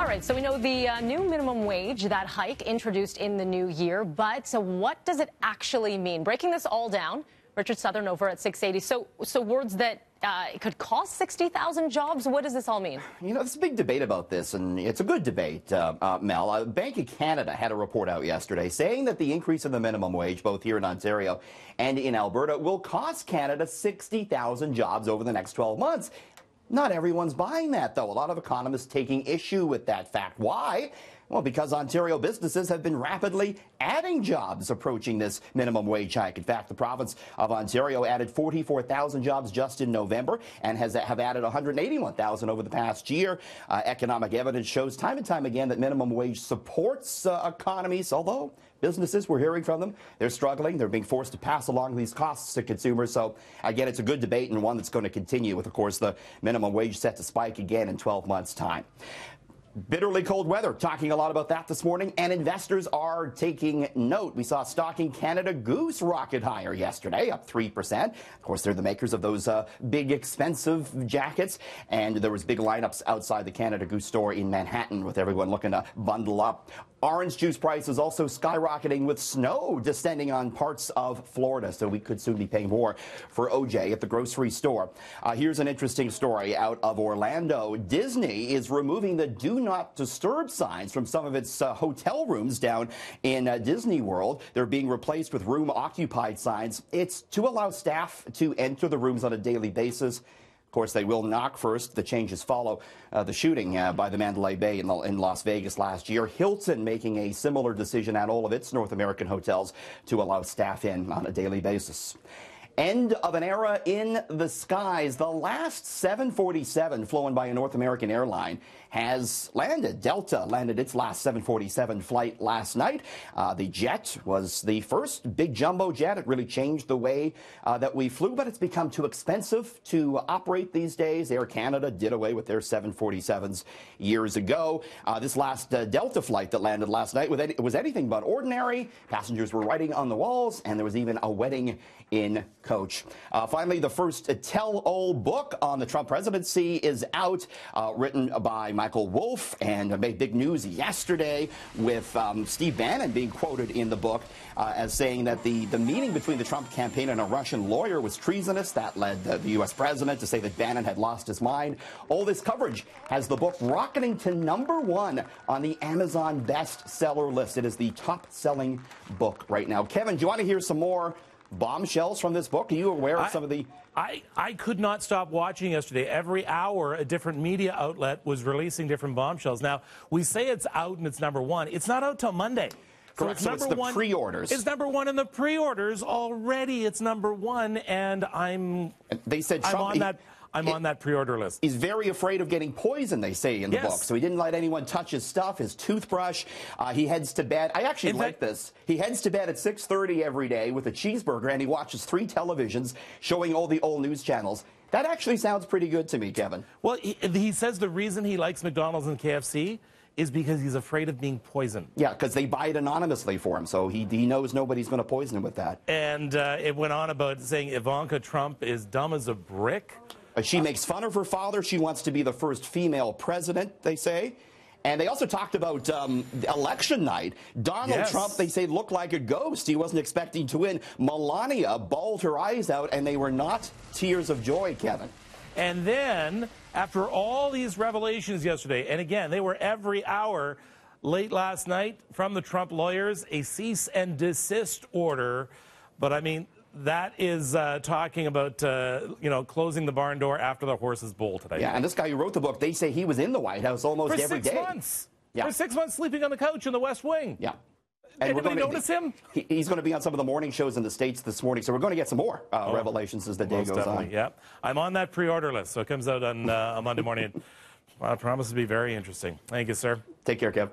right, so we know the new minimum wage, that hike introduced in the new year, but so what does it actually mean? Breaking this all down, Richard Southern over at 680. So words that it could cost 60,000 jobs. What does this all mean? You know, there's a big debate about this, and it's a good debate, Mel. Bank of Canada had a report out yesterday saying that the increase in the minimum wage, both here in Ontario and in Alberta, will cost Canada 60,000 jobs over the next 12 months. Not everyone's buying that, though. A lot of economists taking issue with that fact. Why? Well, because Ontario businesses have been rapidly adding jobs approaching this minimum wage hike. In fact, the province of Ontario added 44,000 jobs just in November and have added 181,000 over the past year. Economic evidence shows time and time again that minimum wage supports economies, although businesses, we're hearing from them, they're struggling. They're being forced to pass along these costs to consumers. So, again, it's a good debate and one that's going to continue with, of course, the minimum wage set to spike again in 12 months' time. Bitterly cold weather, talking a lot about that this morning, and investors are taking note. We saw stock in Canada Goose rocket higher yesterday, up 3%. Of course, they're the makers of those big, expensive jackets, and there was big lineups outside the Canada Goose store in Manhattan with everyone looking to bundle up. Orange juice prices also skyrocketing with snow descending on parts of Florida, so we could soon be paying more for OJ at the grocery store. Here's an interesting story out of Orlando. Disney is removing the Do Not Disturb signs from some of its hotel rooms down in Disney World. They're being replaced with room occupied signs. It's to allow staff to enter the rooms on a daily basis. Of course, they will knock first. The changes follow the shooting by the Mandalay Bay in Las Vegas last year. Hilton making a similar decision at all of its North American hotels to allow staff in on a daily basis. End of an era in the skies. The last 747 flown by a North American airline has landed. Delta landed its last 747 flight last night. The jet was the first big jumbo jet. It really changed the way that we flew, but it's become too expensive to operate these days. Air Canada did away with their 747s years ago. This last Delta flight that landed last night was anything but ordinary. Passengers were writing on the walls, and there was even a wedding in coach. Finally, the first tell-all book on the Trump presidency is out, written by Michael Wolff, and made big news yesterday with Steve Bannon being quoted in the book as saying that the meeting between the Trump campaign and a Russian lawyer was treasonous. That led the U.S. president to say that Bannon had lost his mind. All this coverage has the book rocketing to #1 on the Amazon bestseller list. It is the top-selling book right now. Kevin, do you want to hear some more bombshells from this book? Are you aware of some of the... I could not stop watching yesterday. Every hour, a different media outlet was releasing different bombshells. Now, we say it's out and it's #1. It's not out till Monday. Correct. So it's the pre-orders. It's #1 in the pre-orders already. It's #1, and They said Trump... I'm on that pre-order list. He's very afraid of getting poisoned, they say in the book. So he didn't let anyone touch his stuff, his toothbrush. He heads to bed. I actually like this. He heads to bed at 6:30 every day with a cheeseburger, and he watches 3 televisions showing all the old news channels. That actually sounds pretty good to me, Kevin. Well, he says the reason he likes McDonald's and KFC is because he's afraid of being poisoned. Yeah, because they buy it anonymously for him, so he knows nobody's going to poison him with that. And it went on about saying Ivanka Trump is dumb as a brick. She makes fun of her father. She wants to be the first female president, they say. And they also talked about election night. Donald Trump, they say, looked like a ghost. He wasn't expecting to win. Melania bawled her eyes out, and they were not tears of joy, Kevin. And then, after all these revelations yesterday, and again, they were every hour, late last night from the Trump lawyers, a cease and desist order. But, I mean, that is talking about, closing the barn door after the horses bolt today. Yeah, and this guy who wrote the book, they say he was in the White House almost every day. For 6 months. Yeah. For 6 months sleeping on the couch in the West Wing. Yeah. And we're going to notice him? He's going to be on some of the morning shows in the States this morning, so we're going to get some more revelations as the day goes on. Yeah. I'm on that pre-order list, so it comes out on Monday morning. Well, it promises to be very interesting. Thank you, sir. Take care, Kev.